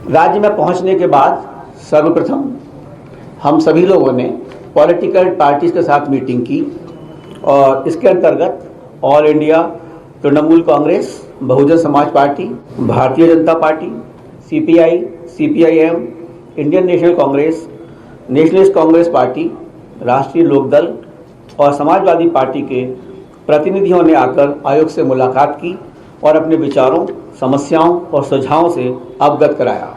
राज्य में पहुंचने के बाद सर्वप्रथम हम सभी लोगों ने पॉलिटिकल पार्टीज के साथ मीटिंग की और इसके अंतर्गत all India Trinamool Congress, Bahujan Samaj party, Bharatiya Janata party, CPI, CPIM, Indian national Congress, nationalist Congress party, राष्ट्रीय लोकदल और समाजवादी पार्टी के प्रतिनिधियों ने आकर आयोग से मुलाकात की और अपने विचारों, समस्याओं और सुझावों से अवगत कराया।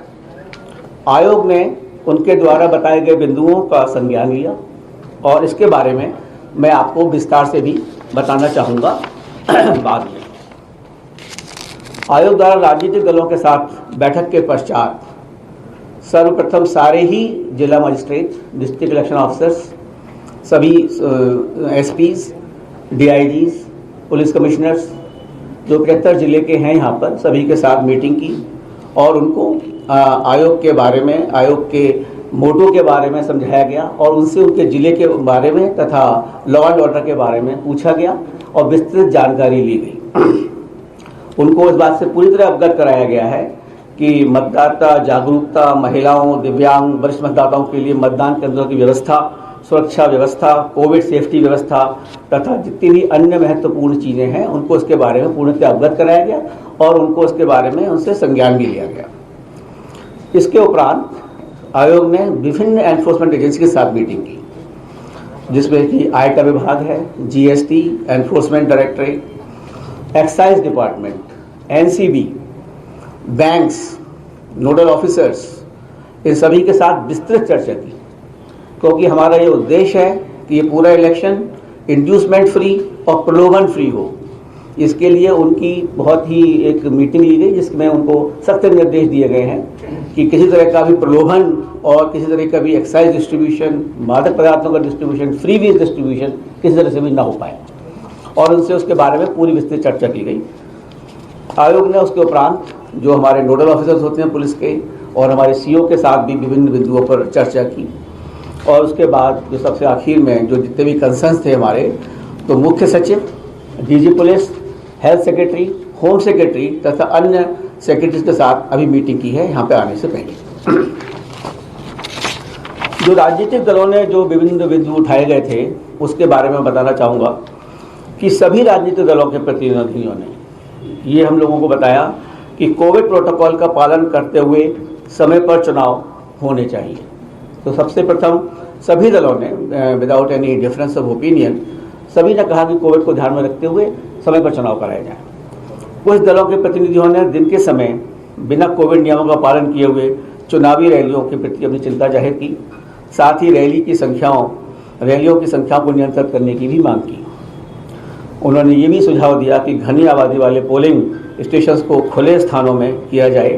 आयोग ने उनके द्वारा बताए गए बिंदुओं का संज्ञान लिया और इसके बारे में मैं आपको विस्तार से भी बताना चाहूँगा बाद में। आयोग द्वारा राजनीतिक दलों के साथ बैठक के पश्चात सर्वप्रथम सारे ही जिला मजिस्ट्रेट, डिस्ट्रिक्ट इलेक्शन ऑफिसर्स, सभी एसपीज, डीआईजीज, पुलिस कमिश्नर्स जो 73 जिले के हैं यहाँ पर, सभी के साथ मीटिंग की और उनको आयोग के बारे में, आयोग के मोटो के बारे में समझाया गया और उनसे उनके ज़िले के बारे में तथा लॉ एंड ऑर्डर के बारे में पूछा गया और विस्तृत जानकारी ली गई। उनको इस बात से पूरी तरह अवगत कराया गया है कि मतदाता जागरूकता, महिलाओं, दिव्यांग, वरिष्ठ मतदाताओं के लिए मतदान केंद्रों की व्यवस्था, सुरक्षा व्यवस्था, कोविड सेफ्टी व्यवस्था तथा जितनी भी अन्य महत्वपूर्ण चीज़ें हैं उनको इसके बारे में पूर्णतः अवगत कराया गया और उनको इसके बारे में उनसे संज्ञान भी लिया गया। इसके उपरांत आयोग ने विभिन्न एनफोर्समेंट एजेंसी के साथ मीटिंग की, जिसमें कि आयकर विभाग है, GST, enforcement directorate, excise department, NCB, banks, nodal officers, इन सभी के साथ विस्तृत चर्चा की, क्योंकि हमारा ये उद्देश्य है कि ये पूरा इलेक्शन इंड्यूसमेंट फ्री और प्रलोभन फ्री हो। इसके लिए उनकी बहुत ही एक मीटिंग ली गई जिसमें उनको सख्त निर्देश दिए गए हैं कि किसी तरह का भी प्रलोभन और किसी तरह का भी एक्साइज डिस्ट्रीब्यूशन, मादक पदार्थों का डिस्ट्रीब्यूशन, फ्री वीज डिस्ट्रीब्यूशन किसी तरह से भी ना हो पाए और उनसे उसके बारे में पूरी विस्तृत चर्चा की गई। आयोग ने उसके उपरांत जो हमारे नोडल ऑफिसर्स होते हैं पुलिस के और हमारे सीओ के साथ भी विभिन्न बिंदुओं पर चर्चा की और उसके बाद जो सबसे आखिर में जो जितने भी कंसर्न्स थे हमारे, तो मुख्य सचिव, DG police, health secretary, home secretary तथा अन्य सेक्रेटरीज के साथ अभी मीटिंग की है यहाँ पे आने से पहले। जो राजनीतिक दलों ने जो विभिन्न बिंदु उठाए गए थे उसके बारे में बताना चाहूँगा कि सभी राजनीतिक दलों के प्रतिनिधियों ने ये हम लोगों को बताया कि कोविड प्रोटोकॉल का पालन करते हुए समय पर चुनाव होने चाहिए। तो सबसे प्रथम सभी दलों ने without any difference of opinion सभी ने कहा कि कोविड को ध्यान में रखते हुए समय पर चुनाव कराया जाए। कुछ दलों के प्रतिनिधियों ने दिन के समय बिना कोविड नियमों का पालन किए हुए चुनावी रैलियों के प्रति अपनी चिंता जाहिर की। साथ ही रैलियों की संख्या को नियंत्रित करने की भी मांग की। उन्होंने ये भी सुझाव दिया कि घनी आबादी वाले पोलिंग स्टेशंस को खुले स्थानों में किया जाए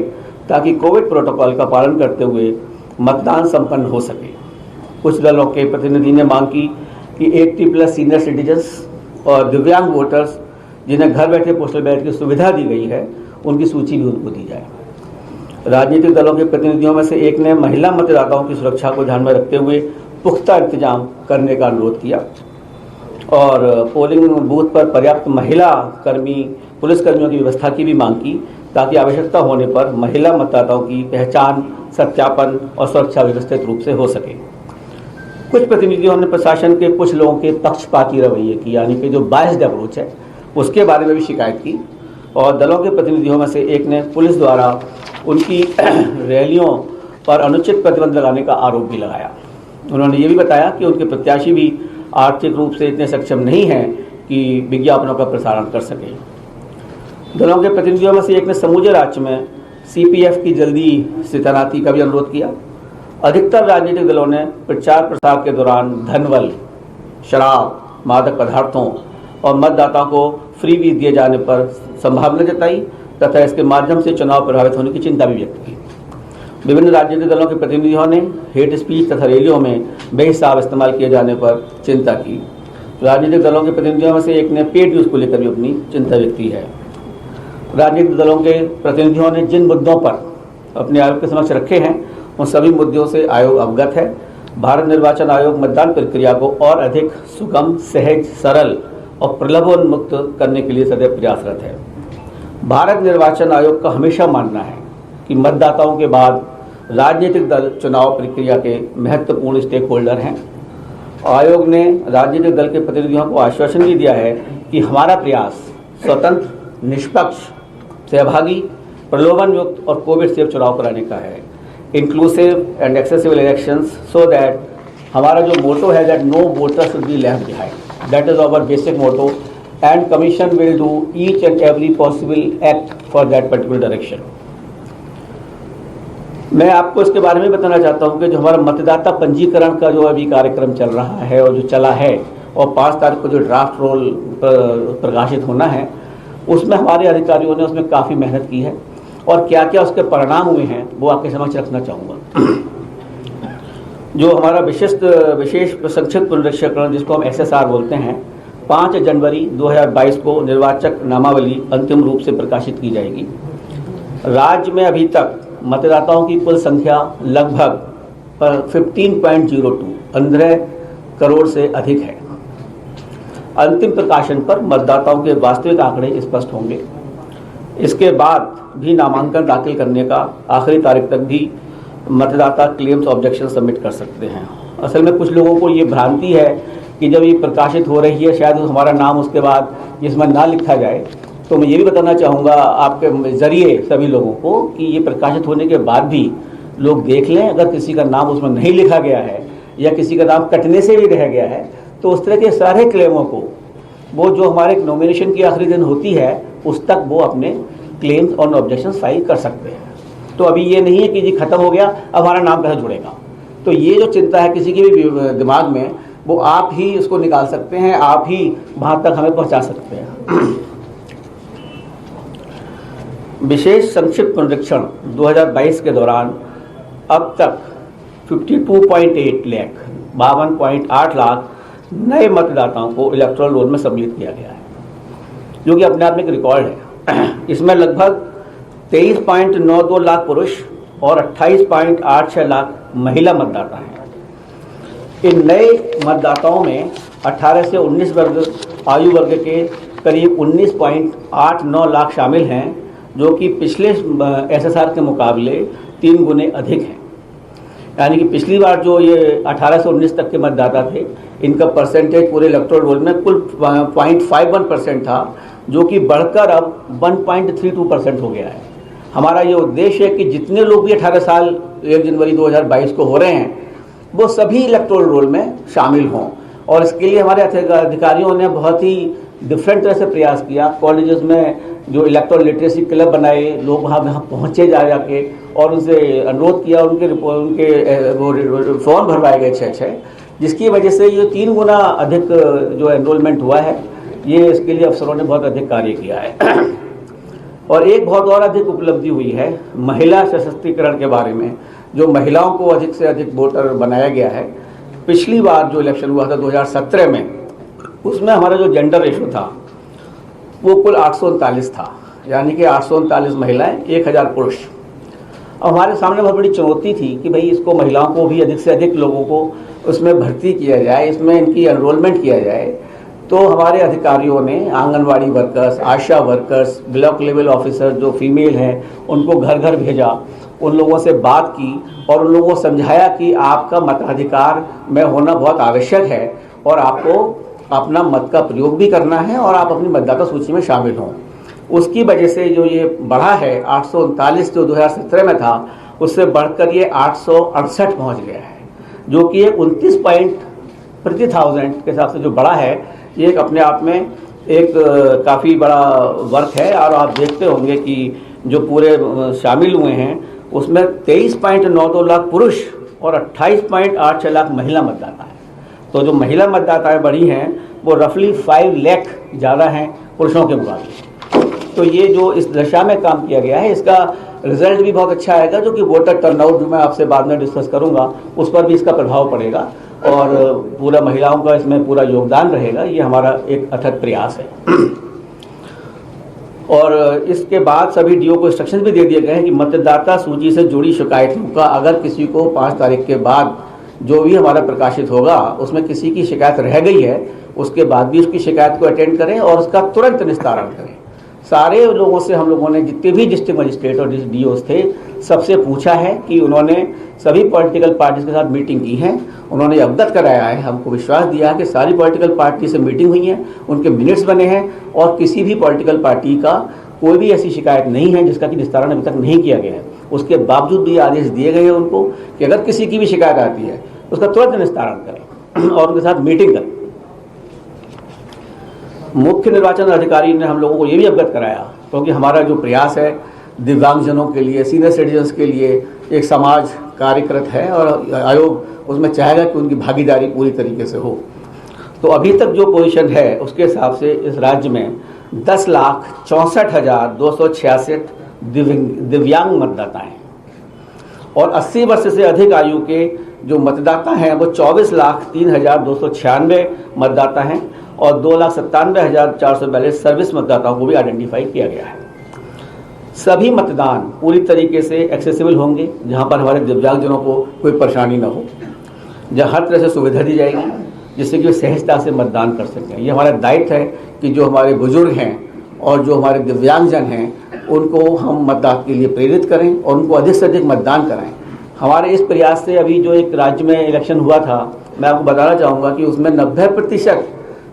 ताकि कोविड प्रोटोकॉल का पालन करते हुए मतदान संपन्न हो सके। कुछ दलों के प्रतिनिधि ने मांग की कि 80+ सीनियर सिटीजन्स और दिव्यांग वोटर्स जिन्हें घर बैठे पोस्टल बैलेट की सुविधा दी गई है उनकी सूची भी उनको दी जाए। राजनीतिक दलों के प्रतिनिधियों में से एक ने महिला मतदाताओं की सुरक्षा को ध्यान में रखते हुए पुख्ता इंतजाम करने का अनुरोध किया और पोलिंग बूथ पर पर्याप्त महिला पुलिस कर्मियों की व्यवस्था की भी मांग की ताकि आवश्यकता होने पर महिला मतदाताओं की पहचान, सत्यापन और सुरक्षा व्यवस्थित रूप से हो सके। कुछ प्रतिनिधियों ने प्रशासन के कुछ लोगों के पक्षपाती रवैये की, यानी कि जो बायस्ड अप्रोच है, उसके बारे में भी शिकायत की और दलों के प्रतिनिधियों में से एक ने पुलिस द्वारा उनकी रैलियों पर अनुचित प्रतिबंध लगाने का आरोप भी लगाया। उन्होंने ये भी बताया कि उनके प्रत्याशी भी आर्थिक रूप से इतने सक्षम नहीं हैं कि विज्ञापनों का प्रसारण कर सकें। दलों के प्रतिनिधियों में से एक ने समूचे राज्य में सीपीएफ की जल्दी से तैनाती का भी अनुरोध किया। अधिकतर राजनीतिक दलों ने प्रचार प्रसार के दौरान धनबल, शराब, मादक पदार्थों और मतदाताओं को फ्री वीज दिए जाने पर संभावना जताई तथा इसके माध्यम से चुनाव प्रभावित होने की चिंता भी व्यक्त की। विभिन्न राजनीतिक दलों के प्रतिनिधियों ने हेट स्पीच तथा रैलियों में बेहिसाब इस्तेमाल किए जाने पर चिंता की। राजनीतिक दलों के प्रतिनिधियों में से एक ने पेड न्यूज़ को लेकर भी अपनी चिंता व्यक्त की है। राजनीतिक दलों के प्रतिनिधियों ने जिन मुद्दों पर अपने आयोग के समक्ष रखे हैं उन सभी मुद्दों से आयोग अवगत है। भारत निर्वाचन आयोग मतदान प्रक्रिया को और अधिक सुगम, सहज, सरल और प्रलोभन मुक्त करने के लिए सदैव प्रयासरत है। भारत निर्वाचन आयोग का हमेशा मानना है कि मतदाताओं के बाद राजनीतिक दल चुनाव प्रक्रिया के महत्वपूर्ण स्टेक होल्डर हैं। आयोग ने राजनीतिक दल के प्रतिनिधियों को आश्वासन भी दिया है कि हमारा प्रयास स्वतंत्र, निष्पक्ष, सहभागी, प्रलोभन युक्त और कोविड सेफ चुनाव कराने का है, inclusive and accessible elections, so that हमारा जो मोटो है that no voter should be left behind, that is our basic motto and commission will do each and every possible act for that particular direction. मैं आपको इसके बारे में बताना चाहता हूं कि जो हमारा मतदाता पंजीकरण का जो अभी कार्यक्रम चल रहा है और जो चला है और 5 तारीख को जो ड्राफ्ट रोल प्रकाशित होना है, उसमें हमारे अधिकारियों ने उसमें काफ़ी मेहनत की है और क्या क्या उसके परिणाम हुए हैं वो आपके समक्ष रखना चाहूँगा। जो हमारा विशेष संक्षिप्त पुनरीक्षण जिसको हम SSR बोलते हैं, 5 जनवरी 2022 को निर्वाचक नामावली अंतिम रूप से प्रकाशित की जाएगी। राज्य में अभी तक मतदाताओं की कुल संख्या लगभग 15.02 करोड़ से अधिक है। अंतिम प्रकाशन पर मतदाताओं के वास्तविक आंकड़े स्पष्ट होंगे। इसके बाद भी नामांकन दाखिल करने का आखिरी तारीख तक भी मतदाता क्लेम्स ऑब्जेक्शन सबमिट कर सकते हैं। असल में कुछ लोगों को ये भ्रांति है कि जब ये प्रकाशित हो रही है शायद हमारा नाम उसके बाद इसमें ना लिखा जाए, तो मैं ये भी बताना चाहूँगा आपके ज़रिए सभी लोगों को कि ये प्रकाशित होने के बाद भी लोग देख लें, अगर किसी का नाम उसमें नहीं लिखा गया है या किसी का नाम कटने से भी रह गया है तो उस तरह के सारे क्लेमों को वो जो हमारे नॉमिनेशन की आखिरी दिन होती है उस तक वो अपने क्लेम्स और ऑब्जेक्शन फाइल कर सकते हैं। तो अभी ये नहीं है कि जी खत्म हो गया अब हमारा नाम कैसे जुड़ेगा, तो ये जो चिंता है किसी के भी दिमाग में वो आप ही उसको निकाल सकते हैं, आप ही वहाँ तक हमें पहुँचा सकते हैं। विशेष संक्षिप्त पुनरीक्षण 2022 के दौरान अब तक 52.8 लाख 52.8 लाख नए मतदाताओं को इलेक्टोरल रोल में सम्मिलित किया गया है, जो कि अपने आप में एक रिकॉर्ड है। इसमें लगभग 23.92 लाख पुरुष और 28.86 लाख महिला मतदाता हैं। इन नए मतदाताओं में 18 से 19 वर्ग आयु वर्ग के करीब 19.89 लाख शामिल हैं, जो कि पिछले SSR के मुकाबले 3 गुने अधिक हैं। यानी कि पिछली बार जो ये 18 से 19 तक के मतदाता थे, इनका परसेंटेज पूरे इलेक्टोरल रोल में कुल 0.51% था, जो कि बढ़कर अब 1.32% हो गया है। हमारा ये उद्देश्य है कि जितने लोग भी 18 साल 1 जनवरी 2022 को हो रहे हैं वो सभी इलेक्टोरल रोल में शामिल हों, और इसके लिए हमारे अधिकारियों ने बहुत ही डिफरेंट तरह से प्रयास किया। कॉलेजेस में जो इलेक्टोरल लिटरेसी क्लब बनाए, लोग वहाँ पहुँचे जाके और उनसे अनुरोध किया, उनके वो फॉर्म भरवाए गए 6, जिसकी वजह से ये 3 गुना अधिक जो एनरोलमेंट हुआ है। ये इसके लिए अफसरों ने बहुत अधिक कार्य किया है। और एक बहुत और अधिक उपलब्धि हुई है महिला सशक्तिकरण के बारे में, जो महिलाओं को अधिक से अधिक वोटर बनाया गया है। पिछली बार जो इलेक्शन हुआ था 2017 में, उसमें हमारा जो जेंडर रेशो था वो कुल 839 था, यानी कि 839 महिलाएं 1000 पुरुष। अब हमारे सामने बहुत बड़ी चुनौती थी कि भाई इसको महिलाओं को भी अधिक से अधिक लोगों को उसमें भर्ती किया जाए, इसमें इनकी एनरोलमेंट किया जाए। तो हमारे अधिकारियों ने आंगनवाड़ी वर्कर्स, आशा वर्कर्स, ब्लॉक लेवल ऑफिसर जो फीमेल हैं उनको घर घर भेजा, उन लोगों से बात की और उन लोगों को समझाया कि आपका मताधिकार में होना बहुत आवश्यक है और आपको अपना मत का प्रयोग भी करना है और आप अपनी मतदाता सूची में शामिल हों। उसकी वजह से जो ये बढ़ा है 839 जो 2017 में था, उससे बढ़कर ये 868 पहुँच गया है, जो कि 29 पॉइंट प्रति 1000 के हिसाब से जो बढ़ा है, ये एक अपने आप में एक काफ़ी बड़ा वर्क है। और आप देखते होंगे कि जो पूरे शामिल हुए हैं उसमें 23.92 लाख पुरुष और 28.86 लाख महिला मतदाता हैं। तो जो महिला मतदाताएं बढ़ी हैं वो रफली 5 लाख ज़्यादा हैं पुरुषों के मुकाबले। तो ये जो इस दिशा में काम किया गया है, इसका रिजल्ट भी बहुत अच्छा आएगा, जो कि वोटर टर्नआउट जो मैं आपसे बाद में डिस्कस करूंगा उस पर भी इसका प्रभाव पड़ेगा और पूरा महिलाओं का इसमें पूरा योगदान रहेगा। ये हमारा एक अथक प्रयास है। और इसके बाद सभी डीओ को इंस्ट्रक्शन भी दे दिए गए हैं कि मतदाता सूची से जुड़ी शिकायतों का अगर किसी को 5 तारीख के बाद जो भी हमारा प्रकाशित होगा उसमें किसी की शिकायत रह गई है, उसके बाद भी उसकी शिकायत को अटेंड करें और उसका तुरंत निस्तारण करें। सारे लोगों से हम लोगों ने, जितने भी डिस्ट्रिक्ट मजिस्ट्रेट और डीओस थे, सबसे पूछा है कि उन्होंने सभी पॉलिटिकल पार्टीज के साथ मीटिंग की है, उन्होंने अवगत कराया है, हमको विश्वास दिया है कि सारी पॉलिटिकल पार्टी से मीटिंग हुई है, उनके मिनट्स बने हैं और किसी भी पॉलिटिकल पार्टी का कोई भी ऐसी शिकायत नहीं है जिसका कि निस्तारण अभी तक नहीं किया गया है। उसके बावजूद भी आदेश दिए गए हैं उनको कि अगर किसी की भी शिकायत आती है उसका तुरंत निस्तारण करें और उनके साथ मीटिंग करें। मुख्य निर्वाचन अधिकारी ने हम लोगों को ये भी अवगत कराया, क्योंकि हमारा जो प्रयास है दिव्यांगजनों के लिए, सीनियर सिटीजन्स के लिए एक समाज कार्यकृत है और आयोग उसमें चाहेगा कि उनकी भागीदारी पूरी तरीके से हो। तो अभी तक जो पोजीशन है उसके हिसाब से इस राज्य में 10,64,266 दिव्यांग मतदाता हैं और 80 वर्ष से अधिक आयु के जो मतदाता हैं वो 24,03,296 मतदाता हैं और 2,97,442 सर्विस मतदाताओं को भी आइडेंटिफाई किया गया है। सभी मतदान पूरी तरीके से एक्सेसिबल होंगे, जहां पर हमारे दिव्यांगजनों को कोई परेशानी न हो, जहां हर तरह से सुविधा दी जाएगी जिससे कि वे सहजता से मतदान कर सकें। ये हमारा दायित्व है कि जो हमारे बुजुर्ग हैं और जो हमारे दिव्यांगजन हैं उनको हम मतदान के लिए प्रेरित करें और उनको अधिक से अधिक मतदान कराएं। हमारे इस प्रयास से अभी जो एक राज्य में इलेक्शन हुआ था, मैं आपको बताना चाहूँगा कि उसमें 90%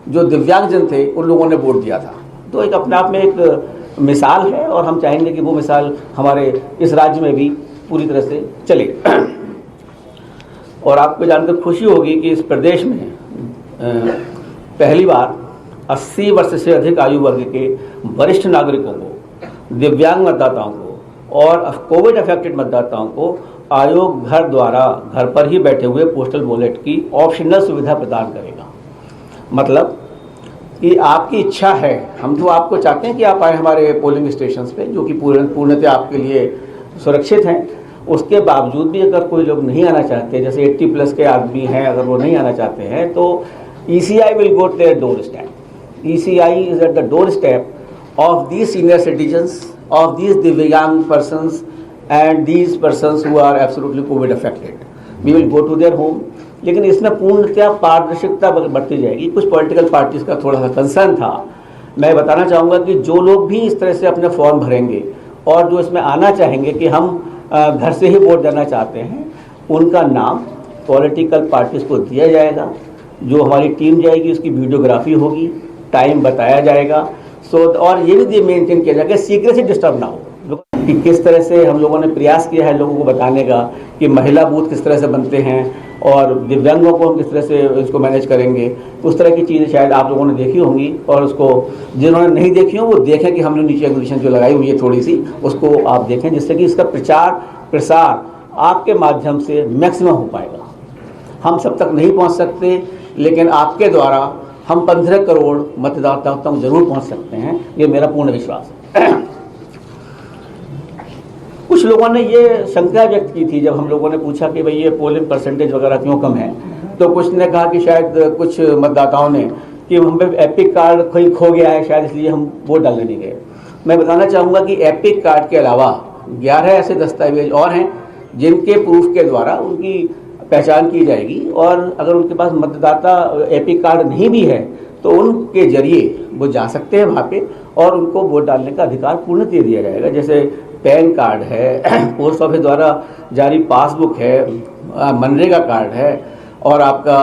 जो दिव्यांगजन थे उन लोगों ने वोट दिया था। तो एक अपने आप में एक मिसाल है और हम चाहेंगे कि वो मिसाल हमारे इस राज्य में भी पूरी तरह से चले। और आपको जानकर खुशी होगी कि इस प्रदेश में पहली बार 80 वर्ष से अधिक आयु वर्ग के वरिष्ठ नागरिकों को, दिव्यांग मतदाताओं को और कोविड अफेक्टेड मतदाताओं को आयोग घर द्वारा घर पर ही बैठे हुए पोस्टल बैलेट की ऑप्शनल सुविधा प्रदान करेगा। मतलब कि आपकी इच्छा है, हम तो आपको चाहते हैं कि आप आए हमारे पोलिंग स्टेशंस पे, जो कि पूर्णतः आपके लिए सुरक्षित हैं। उसके बावजूद भी अगर कोई लोग नहीं आना चाहते, जैसे 80+ के आदमी हैं, अगर वो नहीं आना चाहते हैं तो ECI will go to their door step. ECI is at the door step of these senior citizens, of these दिव्यांग persons and these persons who are absolutely covid affected. We will go to their home. लेकिन इसमें पूर्णतः पारदर्शिता बढ़ती जाएगी। कुछ political parties का थोड़ा सा कंसर्न था। मैं बताना चाहूँगा कि जो लोग भी इस तरह से अपने फॉर्म भरेंगे और जो इसमें आना चाहेंगे कि हम घर से ही वोट देना चाहते हैं, उनका नाम पॉलिटिकल पार्टीज को दिया जाएगा। जो हमारी टीम जाएगी उसकी वीडियोग्राफी होगी, टाइम बताया जाएगा। और ये भी मेंटेन किया जाएगा सीक्रेसी डिस्टर्ब ना हो। कि किस तरह से हम लोगों ने प्रयास किया है लोगों को बताने का कि महिला बूथ किस तरह से बनते हैं और दिव्यांगों को हम किस तरह से इसको मैनेज करेंगे। उस तरह की चीज़ें शायद आप लोगों ने देखी होंगी और उसको जिन्होंने नहीं देखी हो वो देखें कि हमने नीचे एग्जीबिशन जो लगाई हुई है थोड़ी सी, उसको आप देखें, जिससे कि इसका प्रचार प्रसार आपके माध्यम से मैक्सिमम हो पाएगा। हम सब तक नहीं पहुँच सकते, लेकिन आपके द्वारा हम 15 करोड़ मतदाताओं तक जरूर पहुँच सकते हैं, ये मेरा पूर्ण विश्वास है। कुछ लोगों ने ये शंका व्यक्त की थी जब हम लोगों ने पूछा कि भाई ये पोलिंग परसेंटेज वगैरह क्यों कम है, तो कुछ ने कहा कि शायद कुछ मतदाताओं ने कि हम पे एपिक कार्ड कहीं खो गया है, शायद इसलिए हम वोट डालने नहीं गए। मैं बताना चाहूँगा कि एपिक कार्ड के अलावा 11 ऐसे दस्तावेज और हैं जिनके प्रूफ के द्वारा उनकी पहचान की जाएगी और अगर उनके पास मतदाता एपिक कार्ड नहीं भी है तो उनके जरिए वो जा सकते हैं वहाँ पे और उनको वोट डालने का अधिकार पूर्णतः दिया जाएगा। जैसे पैन कार्ड है, पोस्ट ऑफिस द्वारा जारी पासबुक है, मनरेगा कार्ड है और आपका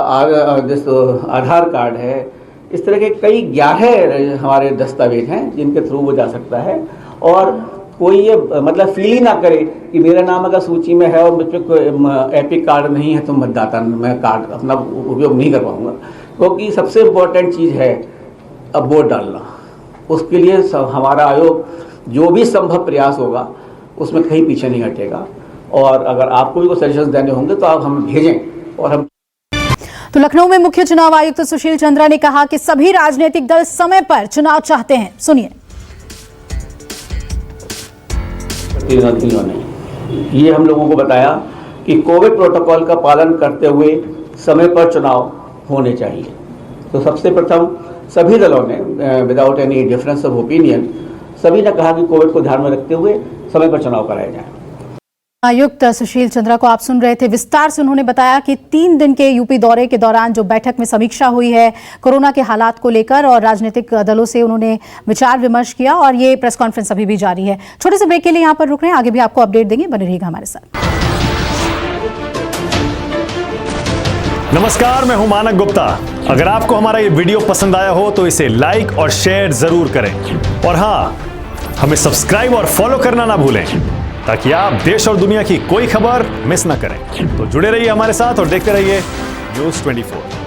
आधार कार्ड है। इस तरह के कई 11 हमारे दस्तावेज हैं जिनके थ्रू वो जा सकता है और कोई ये मतलब फील ही ना करे कि मेरा नाम अगर सूची में है और मुझ पर कोई एपिक कार्ड नहीं है तो मतदाता मैं कार्ड अपना उपयोग नहीं कर पाऊँगा। क्योंकि सबसे इम्पोर्टेंट चीज़ है अब वोट डालना। उसके लिए हमारा आयोग जो भी संभव प्रयास होगा उसमें कहीं पीछे नहीं हटेगा और अगर आपको भी कोई सजेशंस देने होंगे तो आप हमें भेजें और हम। तो लखनऊ में मुख्य चुनाव आयुक्त सुशील चंद्रा ने कहा कि सभी राजनीतिक दल समय पर चुनाव चाहते हैं। सुनिए। प्रतिनिधियों ने ये हम लोगों को बताया कि कोविड प्रोटोकॉल का पालन करते हुए समय पर चुनाव होने चाहिए। तो सबसे प्रथम सभी दलों ने without any difference of opinion सभी ने कहा कि कोविड को ध्यान में रखते हुए समय पर चुनाव कराए जाए। आयुक्त सुशील चंद्रा को आप सुन रहे थे। विस्तार से उन्होंने बताया कि 3 दिन के यूपी दौरे के दौरान जो बैठक में समीक्षा हुई है कोरोना के हालात को लेकर और राजनीतिक दलों से उन्होंने विचार विमर्श किया और ये प्रेस कॉन्फ्रेंस अभी भी जारी है। छोटे से ब्रेक के लिए यहाँ पर रुक रहे हैं, आगे भी आपको अपडेट देंगे, बने रहिएगा हमारे साथ। नमस्कार, मैं हूं मानक गुप्ता। अगर आपको हमारा ये वीडियो पसंद आया हो तो इसे लाइक और शेयर जरूर करें और हाँ, हमें सब्सक्राइब और फॉलो करना ना भूलें ताकि आप देश और दुनिया की कोई खबर मिस ना करें। तो जुड़े रहिए हमारे साथ और देखते रहिए न्यूज़ 24।